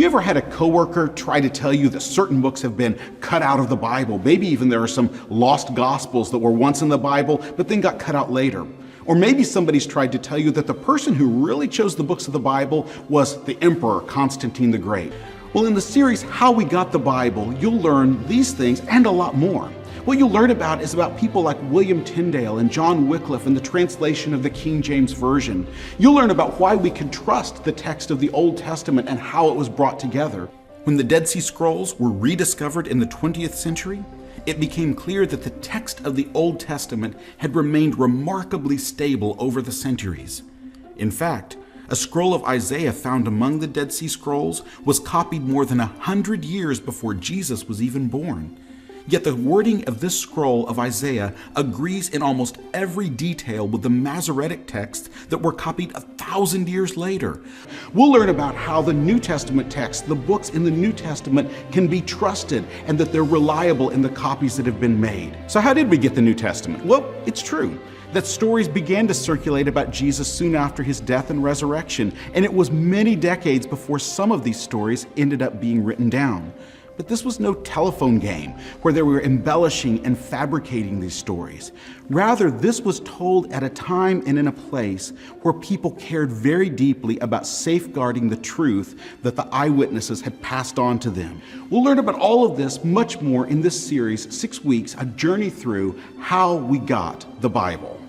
you ever had a coworker try to tell you that certain books have been cut out of the Bible? Maybe even there are some lost gospels that were once in the Bible, but then got cut out later. Or maybe somebody's tried to tell you that the person who really chose the books of the Bible was the Emperor Constantine the Great. Well, in the series, How We Got the Bible, you'll learn these things and a lot more. What you'll learn about is about people like William Tyndale and John Wycliffe and the translation of the King James Version. You'll learn about why we can trust the text of the Old Testament and how it was brought together. When the Dead Sea Scrolls were rediscovered in the 20th century, it became clear that the text of the Old Testament had remained remarkably stable over the centuries. In fact, a scroll of Isaiah found among the Dead Sea Scrolls was copied more than 100 years before Jesus was even born. Yet the wording of this scroll of Isaiah agrees in almost every detail with the Masoretic texts that were copied 1,000 years later. We'll learn about how the New Testament texts, the books in the New Testament, can be trusted and that they're reliable in the copies that have been made. So how did we get the New Testament? Well, it's true that stories began to circulate about Jesus soon after his death and resurrection, and it was many decades before some of these stories ended up being written down. But this was no telephone game where they were embellishing and fabricating these stories. Rather, this was told at a time and in a place where people cared very deeply about safeguarding the truth that the eyewitnesses had passed on to them. We'll learn about all of this much more in this series, 6 weeks, a journey through how we got the Bible.